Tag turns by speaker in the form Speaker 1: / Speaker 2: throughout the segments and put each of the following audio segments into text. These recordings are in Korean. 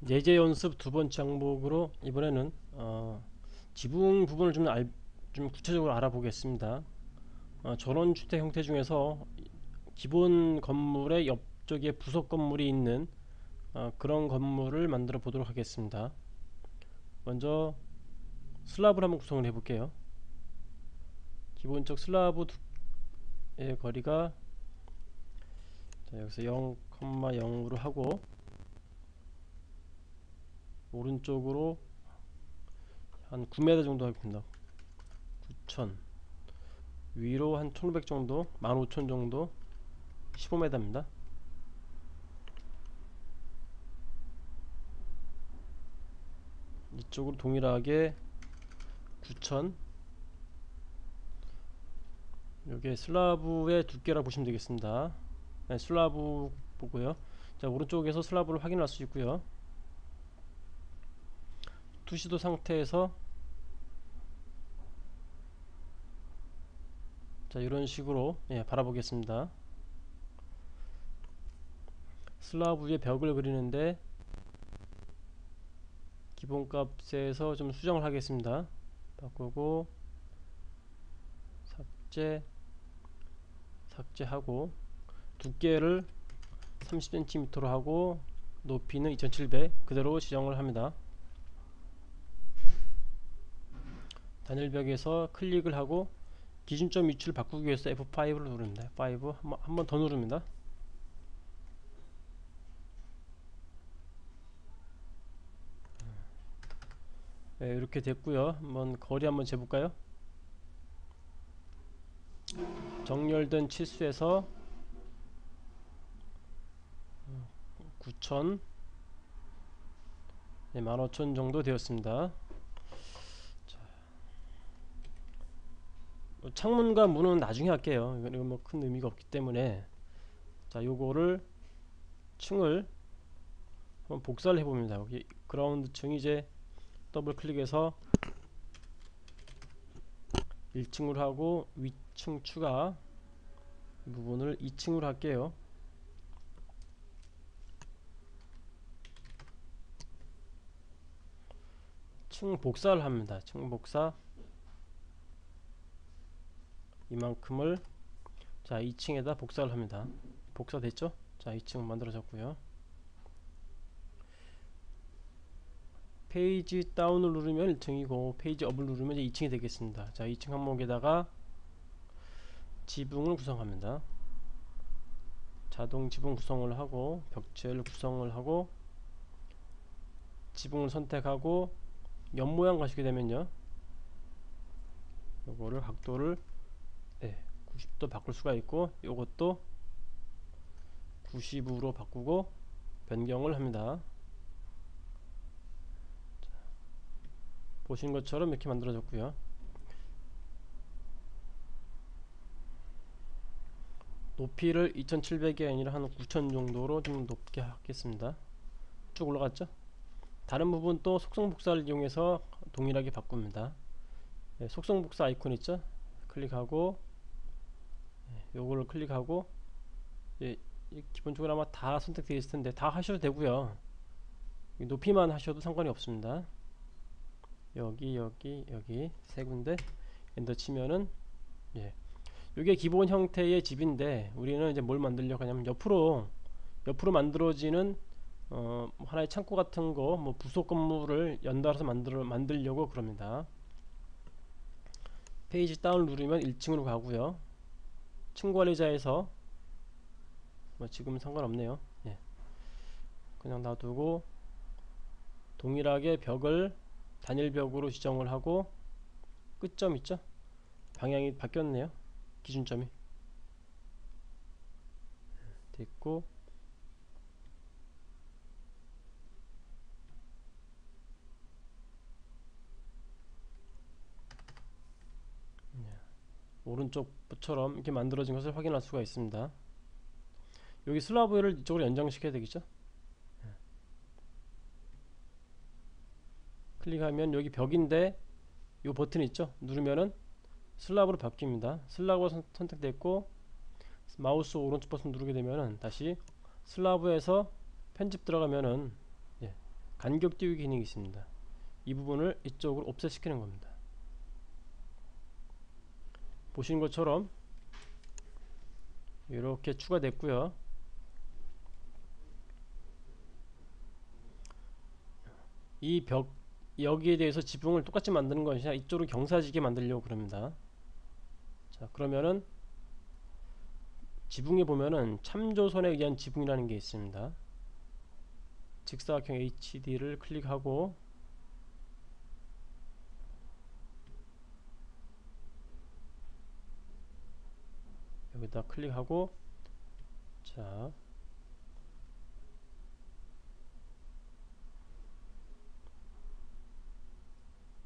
Speaker 1: 예제 연습 두 번째 항목으로 이번에는 지붕 부분을 좀 구체적으로 알아보겠습니다. 전원주택 형태 중에서 기본 건물의 옆쪽에 부속 건물이 있는 그런 건물을 만들어 보도록 하겠습니다. 먼저 슬랍을 한번 구성을 해볼게요. 기본적 슬라브의 거리가 여기서 0,0으로 하고 오른쪽으로 한 9m 정도 하겠습니다. 9,000 위로 한 1,500 정도, 15,000 정도, 15m입니다. 이쪽으로 동일하게 9,000 여기 슬라브의 두께라 보시면 되겠습니다. 네, 슬라브 보고요. 자, 오른쪽에서 슬라브를 확인할 수 있고요. 투시도 상태에서 자, 이런 식으로 바라보겠습니다. 슬라브 위에 벽을 그리는데 기본값에서 좀 수정을 하겠습니다. 바꾸고 삭제하고 두께를 30cm로 하고 높이는 2700 그대로 지정을 합니다. 단일벽에서 클릭을 하고 기준점 위치를 바꾸기 위해서 F5를 누릅니다. 5 한 번 더 누릅니다. 네, 이렇게 됐고요. 한번 거리 한번 재볼까요? 정렬된 치수에서 9,000 네, 15,000 정도 되었습니다. 자, 창문과 문은 나중에 할게요. 이건 뭐 큰 의미가 없기 때문에 자, 요거를 층을 한번 복사를 해봅니다. 여기 그라운드 층 이제 더블 클릭해서 1층으로 하고 위층 추가 이 부분을 2층으로 할게요. 층 복사를 합니다. 층 복사 이만큼을 자 2층에다 복사를 합니다. 복사됐죠? 자 2층 만들어졌고요. 페이지 다운을 누르면 1층이고 페이지 업을 누르면 이제 2층이 되겠습니다. 자 2층 항목에다가 지붕을 구성합니다. 자동 지붕 구성을 하고 벽체를 구성을 하고 지붕을 선택하고 옆모양 가시게 되면요 요거를 각도를 90도 바꿀 수가 있고 요것도 90으로 바꾸고 변경을 합니다. 보시는 것처럼 이렇게 만들어졌고요. 높이를 2700이 아니라 한 9000 정도로 좀 높게 하겠습니다. 쭉 올라갔죠? 다른 부분 또 속성복사를 이용해서 동일하게 바꿉니다. 속성복사 아이콘 있죠? 클릭하고 요거를 클릭하고 기본적으로 아마 다 선택되어 있을 텐데 다 하셔도 되고요. 높이만 하셔도 상관이 없습니다. 여기 세 군데 엔터 치면은 이게 기본 형태의 집인데 우리는 이제 뭘 만들려고 하냐면 옆으로 만들어지는 하나의 창고 같은 거 뭐 부속 건물을 연달아서 만들려고 그럽니다. 페이지 다운 누르면 1층으로 가고요. 층 관리자에서 뭐 지금 상관없네요. 그냥 놔두고 동일하게 벽을 단일벽으로 지정을 하고 끝점 있죠? 방향이 바뀌었네요. 기준점이 됐고 오른쪽처럼 이렇게 만들어진 것을 확인할 수가 있습니다. 여기 슬라브를 이쪽으로 연장시켜야 되겠죠? 클릭하면 여기 벽인데 이 버튼 있죠? 누르면은 슬라브로 바뀝니다. 슬라브가 선택됐고 마우스 오른쪽 버튼 누르게 되면은 다시 슬라브에서 편집 들어가면은 간격 띄우기 기능이 있습니다. 이 부분을 이쪽으로 옵셋시키는 겁니다. 보시는 것처럼 이렇게 추가됐고요. 이 벽 여기에 대해서 지붕을 똑같이 만드는 것이 아니라 이쪽으로 경사지게 만들려고 그럽니다. 자, 그러면은 지붕에 보면은 참조선에 의한 지붕이라는 게 있습니다. 직사각형 HD를 클릭하고 여기다 클릭하고, 자,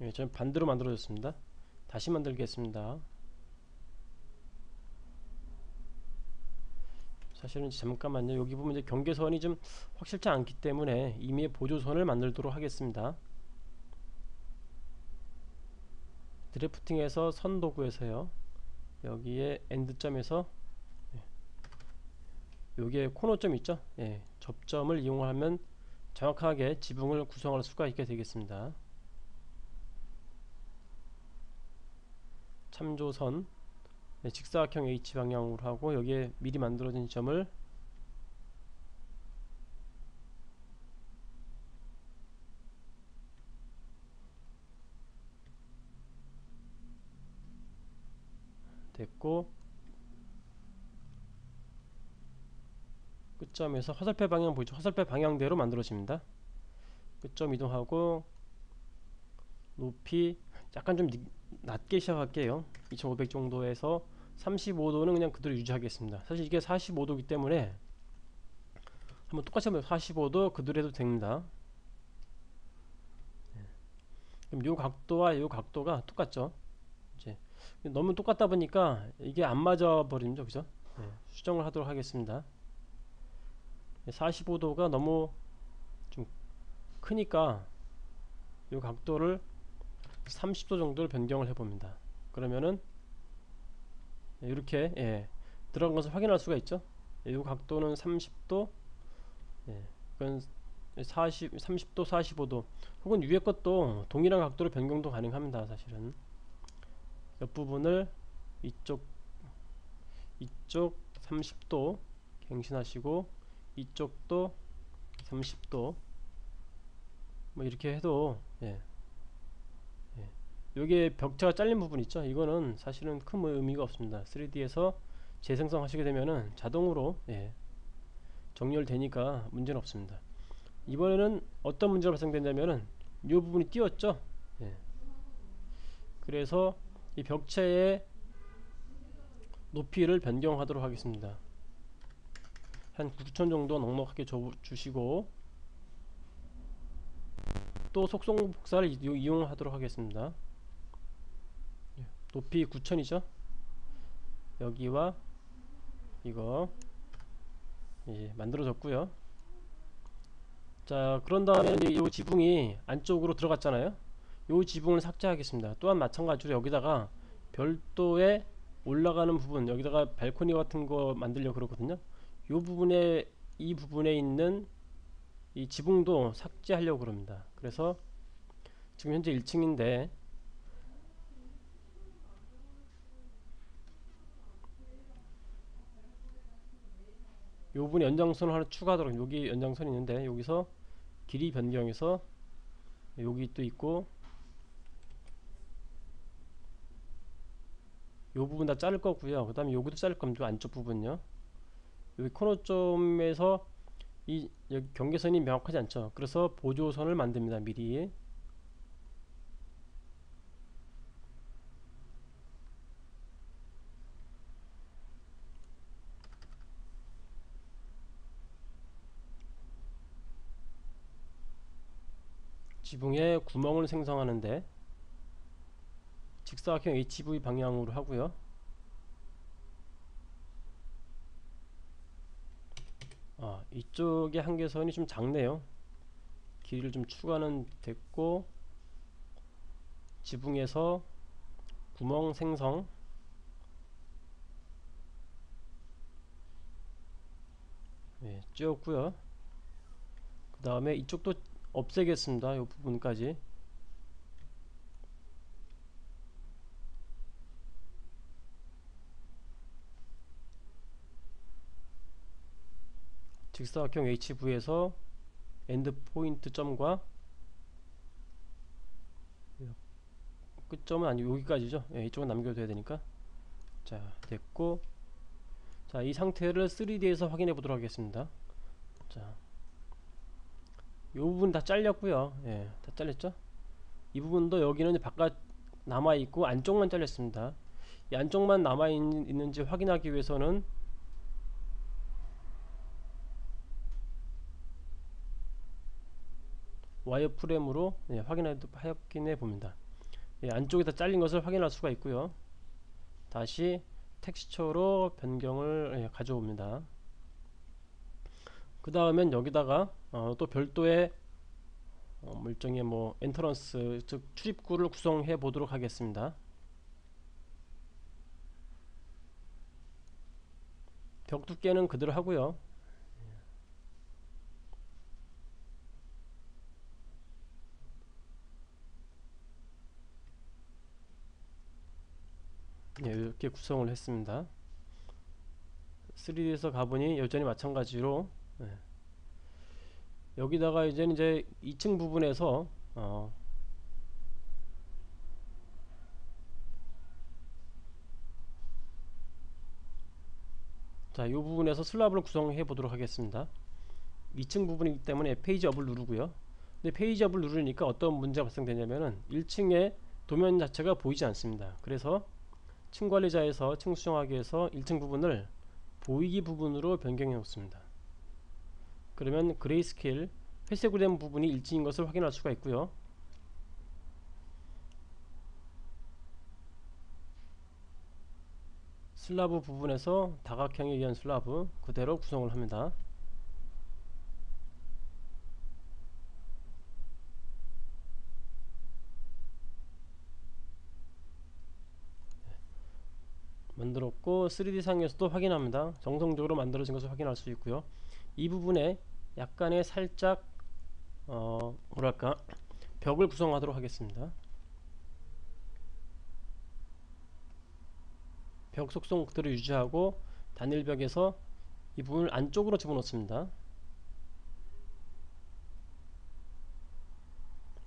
Speaker 1: 예, 저는 반대로 만들어졌습니다. 다시 만들겠습니다. 사실은 잠깐만요. 여기 보면 이제 경계선이 좀 확실치 않기 때문에 임의의 보조선을 만들도록 하겠습니다. 드래프팅에서 선 도구에서요. 여기에 엔드점에서, 여기에 코너점 있죠? 예, 접점을 이용하면 정확하게 지붕을 구성할 수가 있게 되겠습니다. 참조선, 네, 직사각형 H 방향으로 하고 여기에 미리 만들어진 점을 됐고, 끝점에서 화살표 방향 보이죠? 화살표 방향대로 만들어집니다. 끝점 이동하고 높이 약간 좀 낮게 시작할게요. 2500 정도에서 35도는 그냥 그대로 유지하겠습니다. 사실 이게 45도이기 때문에 한번 똑같이 한번 45도 그대로 해도 됩니다. 그럼 요 각도와 요 각도가 똑같죠. 이제 너무 똑같다 보니까 이게 안 맞아 버립니다. 그죠? 네, 수정을 하도록 하겠습니다. 45도가 너무 좀 크니까 요 각도를 30도 정도로 변경을 해봅니다. 그러면은 이렇게, 예, 들어간 것을 확인할 수가 있죠. 이 각도는 30도, 예, 그건 30도, 45도, 혹은 위에 것도 동일한 각도로 변경도 가능합니다. 사실은 옆부분을 이쪽 30도 갱신하시고 이쪽도 30도 뭐 이렇게 해도, 예, 여기에 벽체가 잘린 부분 있죠. 이거는 사실은 큰 의미가 없습니다. 3D에서 재생성 하시게 되면은 자동으로, 예, 정렬되니까 문제는 없습니다. 이번에는 어떤 문제가 발생됐냐면은 이 부분이 띄었죠. 예. 그래서 이 벽체의 높이를 변경하도록 하겠습니다. 한 9천 정도 넉넉하게 주시고 또 속성 복사를 이용하도록 하겠습니다. 높이 9천이죠. 여기와 이거 만들어졌고요. 자, 그런 다음에 이제 이 지붕이 안쪽으로 들어갔잖아요. 이 지붕을 삭제하겠습니다. 또한 마찬가지로 여기다가 별도의 올라가는 부분, 여기다가 발코니 같은 거 만들려고 그러거든요. 이 부분에 있는 이 지붕도 삭제하려고 그럽니다. 그래서 지금 현재 1층인데 이 부분 연장선을 하나 추가하도록, 여기 연장선이 있는데 여기서 길이 변경해서 여기 또 있고 이 부분 다 자를 거고요. 그 다음에 여기도 자를 겁니다. 안쪽 부분요. 여기 코너점에서 여기 경계선이 명확하지 않죠. 그래서 보조선을 만듭니다. 미리. 지붕에 구멍을 생성하는데 직사각형 HV 방향으로 하고요. 이쪽의 한계선이 좀 작네요. 길이를 좀 추가는 됐고 지붕에서 구멍 생성, 네, 찌웠고요. 그 다음에 이쪽도 없애겠습니다. 이 부분까지. 직사각형 HV에서 엔드 포인트 점과 끝점은 아니고 여기까지죠. 예, 이쪽은 남겨도 돼야 되니까. 자, 됐고, 자, 이 상태를 3D에서 확인해 보도록 하겠습니다. 자, 이 부분 다 잘렸고요. 예, 다 잘렸죠. 이 부분도 여기는 바깥 남아있고 안쪽만 잘렸습니다. 이 안쪽만 남아있는지 확인하기 위해서는 와이어프레임으로 확인해 봅니다. 예, 안쪽에 다 잘린 것을 확인할 수가 있고요. 다시 텍스처로 변경을 가져옵니다. 그 다음엔 여기다가 또 별도의 일종의 뭐 엔터런스, 즉 출입구를 구성해 보도록 하겠습니다. 벽 두께는 그대로 하고요. 예, 이렇게 구성을 했습니다. 3D에서 가보니 여전히 마찬가지로, 예, 여기다가 이제 2층 부분에서 자, 이 부분에서 슬랍을 구성해 보도록 하겠습니다. 2층 부분이기 때문에 페이지 업을 누르고요. 근데 페이지 업을 누르니까 어떤 문제가 발생되냐면은 1층에 도면 자체가 보이지 않습니다. 그래서 층 관리자에서 층 수정하기에서 1층 부분을 보이기 부분으로 변경해 놓습니다. 그러면 그레이스케일 회색으로 된 부분이 일치인 것을 확인할 수가 있고요. 슬라브 부분에서 다각형에 의한 슬라브 그대로 구성을 합니다. 만들었고 3D 상에서도 확인합니다. 정성적으로 만들어진 것을 확인할 수 있고요. 이 부분에 약간의 살짝 뭐랄까 벽을 구성하도록 하겠습니다. 벽 속성 그대로 유지하고 단일벽에서 이 부분을 안쪽으로 집어넣습니다.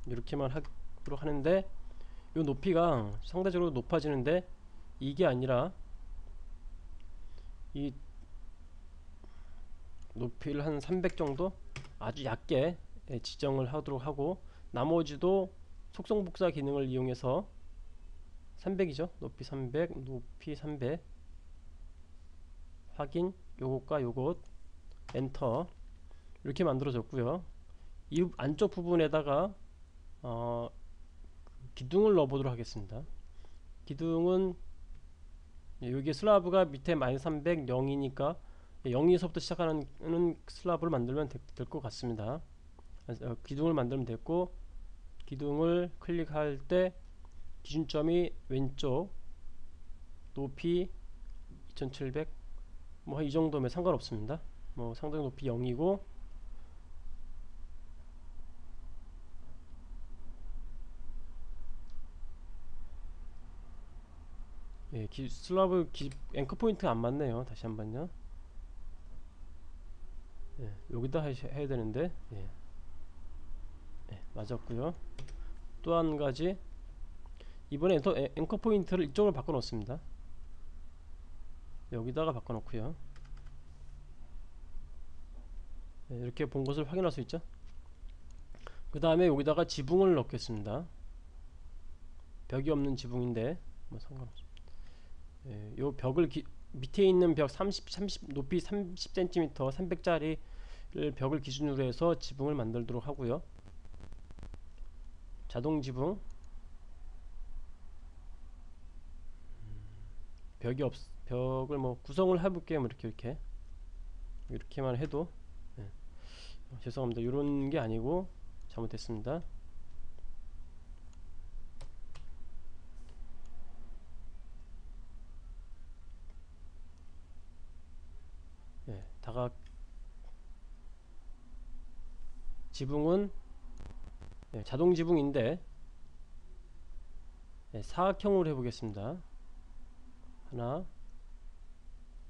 Speaker 1: 이렇게만 하도록 하는데 이 높이가 상대적으로 높아지는데 이게 아니라 이 높이를 한 300 정도 아주 얇게 지정을 하도록 하고 나머지도 속성복사 기능을 이용해서 300이죠. 높이 300, 높이 300 확인, 요것과 요것 엔터 이렇게 만들어졌고요. 이 안쪽 부분에다가 기둥을 넣어 보도록 하겠습니다. 기둥은 여기 슬라브가 밑에 -300 0이니까 0에서부터 시작하는 슬라브를 만들면 될 것 같습니다. 기둥을 만들면 됐고 기둥을 클릭할 때 기준점이 왼쪽 높이 2700 뭐 이 정도면 상관없습니다. 뭐 상당 높이 0이고 예, 슬라브 앵커 포인트가 안 맞네요. 다시 한번요. 예, 여기다 해야 되는데 예. 예, 맞았고요. 또 한 가지 이번에 앵커 포인트를 이쪽으로 바꿔 놓습니다. 여기다가 바꿔 놓고요. 예, 이렇게 본 것을 확인할 수 있죠. 그 다음에 여기다가 지붕을 넣겠습니다. 벽이 없는 지붕인데 뭐 상관없습니다. 예, 요 벽을 밑에 있는 벽 30 높이 30cm 300짜리 벽을 기준으로 해서 지붕을 만들도록 하고요. 자동 지붕 벽을 뭐 구성을 해볼게요. 뭐 이렇게만 해도 예. 죄송합니다. 이런 게 아니고 잘못했습니다. 예, 지붕은 자동 지붕인데 사각형으로 해보겠습니다. 하나,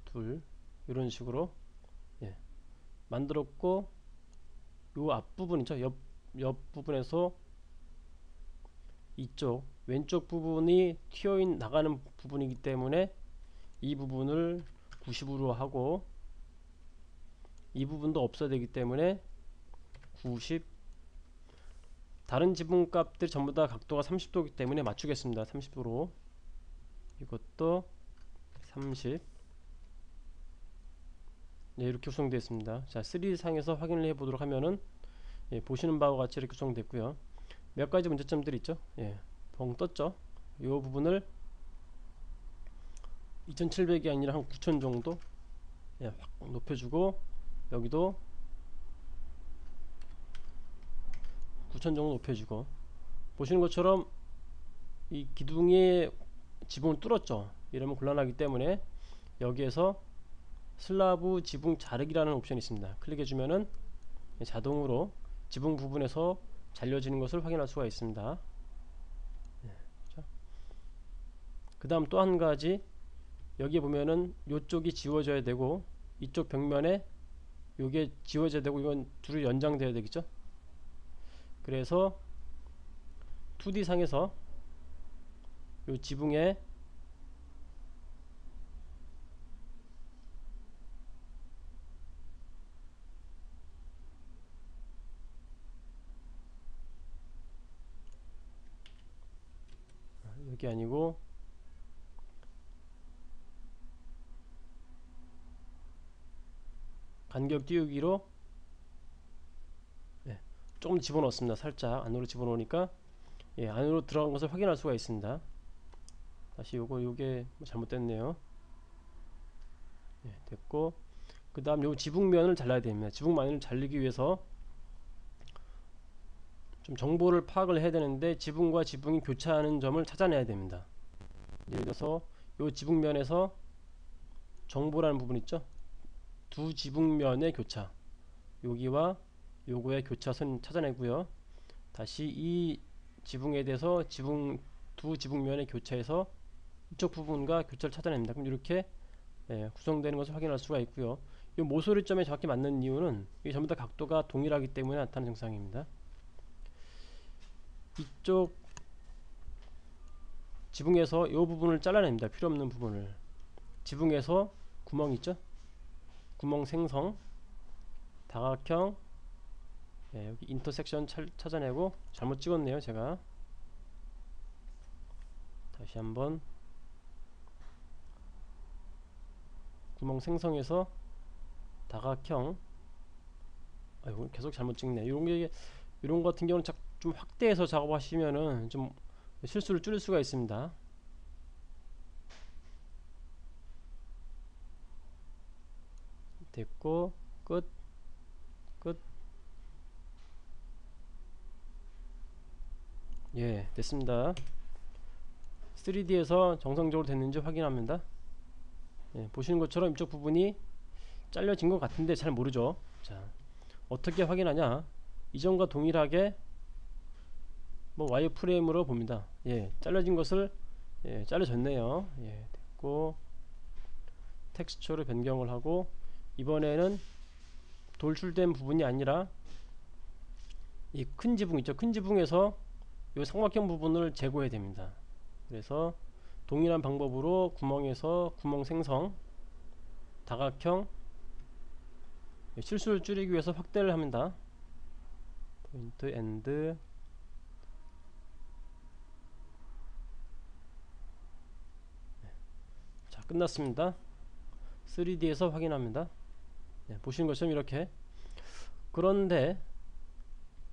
Speaker 1: 둘, 이런 식으로 만들었고, 요 앞부분이죠. 옆 부분에서 이쪽 왼쪽 부분이 튀어 나가는 부분이기 때문에 이 부분을 90으로 하고, 이 부분도 없어야 되기 때문에 90. 다른 지붕 값들 전부 다 각도가 30도이기 때문에 맞추겠습니다. 30도로. 이것도 30. 이렇게 구성되어 있습니다. 자, 3D 상에서 확인을 해 보도록 하면은 보시는 바와 같이 이렇게 구성됐고요. 몇 가지 문제점들이 있죠. 벙 떴죠. 이 부분을 2700이 아니라 한 9000 정도 확 높여주고, 여기도 9000 정도 높여주고, 보시는 것처럼 이 기둥에 지붕을 뚫었죠. 이러면 곤란하기 때문에 여기에서 슬라브 지붕 자르기라는 옵션이 있습니다. 클릭해주면은 자동으로 지붕 부분에서 잘려지는 것을 확인할 수가 있습니다. 그 다음 또 한 가지, 여기 보면은 요쪽이 지워져야 되고 이쪽 벽면에 요게 지워져야 되고, 이건 둘이 연장되어야 되겠죠. 그래서 2D 상에서 요 지붕에 여기 아니고 간격 띄우기로 조금 집어넣습니다. 살짝 안으로 집어넣으니까 안으로 들어간 것을 확인할 수가 있습니다. 다시 요게 잘못됐네요. 됐고, 그 다음 요 지붕면을 잘라야 됩니다. 지붕면을 잘리기 위해서 좀 정보를 파악을 해야 되는데, 지붕과 지붕이 교차하는 점을 찾아내야 됩니다. 예를 들어서 요 지붕면에서 정보라는 부분 있죠. 두 지붕면의 교차, 여기와 요거의 교차선 찾아내고요. 다시 이 지붕에 대해서 두 지붕면의 교차에서 이쪽 부분과 교차를 찾아냅니다. 그럼 이렇게 구성되는 것을 확인할 수가 있고요. 이 모서리점에 정확히 맞는 이유는 이게 전부 다 각도가 동일하기 때문에 나타나는 증상입니다. 이쪽 지붕에서 이 부분을 잘라냅니다. 필요 없는 부분을. 지붕에서 구멍 있죠? 구멍 생성, 다각형, 여기 인터섹션 찾아내고, 잘못 찍었네요 제가. 다시 한번 구멍 생성해서 다각형, 이거 계속 잘못 찍네. 이런 거 같은 경우는 좀 확대해서 작업하시면은 좀 실수를 줄일 수가 있습니다. 됐고, 끝. 됐습니다. 3D에서 정상적으로 됐는지 확인합니다. 보시는 것처럼 이쪽 부분이 잘려진 것 같은데 잘 모르죠. 자, 어떻게 확인하냐? 이전과 동일하게 와이어프레임으로 봅니다. 잘려진 것을 잘려졌네요. 됐고, 텍스처로 변경을 하고, 이번에는 돌출된 부분이 아니라 이 큰 지붕 있죠. 큰 지붕에서 이 삼각형 부분을 제거해야 됩니다. 그래서 동일한 방법으로 구멍에서 구멍 생성, 다각형, 실수를 줄이기 위해서 확대를 합니다. 포인트 엔드. 자, 끝났습니다. 3D에서 확인합니다. 보시는 것처럼 이렇게. 그런데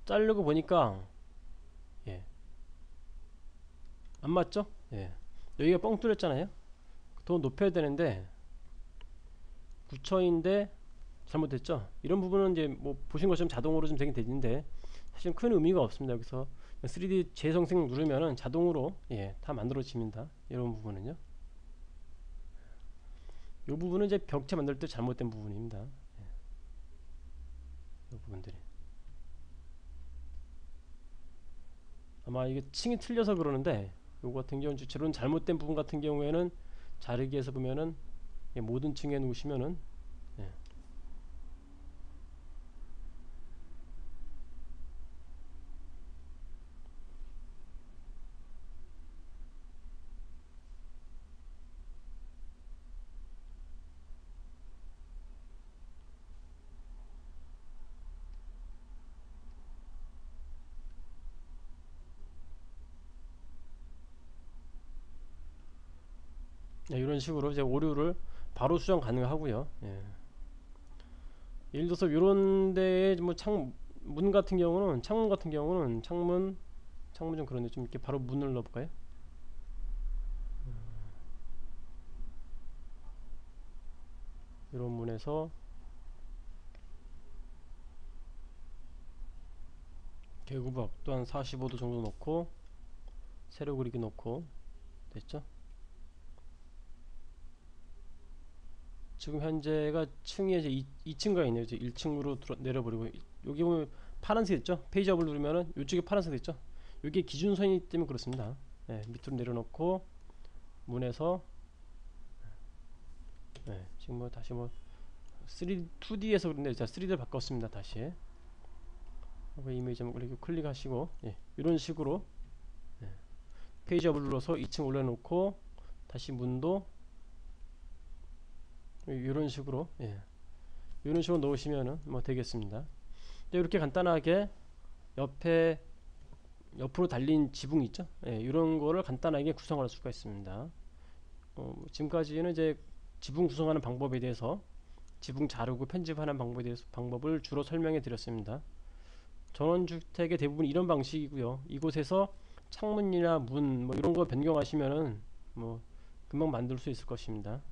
Speaker 1: 자르고 보니까 안 맞죠? 여기가 뻥 뚫렸잖아요. 더 높여야 되는데 9천인데 잘못됐죠? 이런 부분은 이제 보신 것처럼 자동으로 좀 되긴 되는데 사실 큰 의미가 없습니다. 여기서 3D 재생성 누르면은 자동으로 다 만들어집니다. 이런 부분은요. 이 부분은 이제 벽체 만들 때 잘못된 부분입니다. 이 부분들이. 아마 이게 층이 틀려서 그러는데, 요거 같은 경우는 저런 잘못된 부분 같은 경우에는 자르기에서 보면은 모든 층에 놓으시면은, 예. 이런 식으로 이제 오류를 바로 수정 가능하고요. 예. 예를 들어서 요런 데에 뭐 문 같은 경우는, 창문 같은 경우는, 창문 좀 그런데 좀 이렇게 바로 문을 넣어볼까요? 이런 문에서 개구박 또한 45도 정도 놓고, 세로 그리기 놓고, 됐죠? 지금 현재가 층이 이제 2층가 있네요. 이제 1층으로 내려버리고, 여기 보면 파란색 있죠? 페이지업을 누르면은 이쪽에 파란색 있죠? 이게 기준선이기 때문에 그렇습니다. 네, 밑으로 내려놓고 문에서, 네, 지금 뭐 다시 뭐 2D에서 그런데 자 3D를 바꿨습니다. 다시 이미지 한번 이렇게 클릭하시고, 예, 이런 식으로, 예, 페이지업을 눌러서 2층 올려놓고 다시 문도 이런 식으로, 예, 이런 식으로 넣으시면은 뭐 되겠습니다. 이렇게 간단하게 옆에 옆으로 달린 지붕 있죠? 예, 이런 거를 간단하게 구성할 수가 있습니다. 지금까지는 이제 지붕 구성하는 방법에 대해서, 지붕 자르고 편집하는 방법에 대해서 방법을 주로 설명해 드렸습니다. 전원주택의 대부분 이런 방식이고요. 이곳에서 창문이나 문 뭐 이런 거 변경하시면은 뭐 금방 만들 수 있을 것입니다.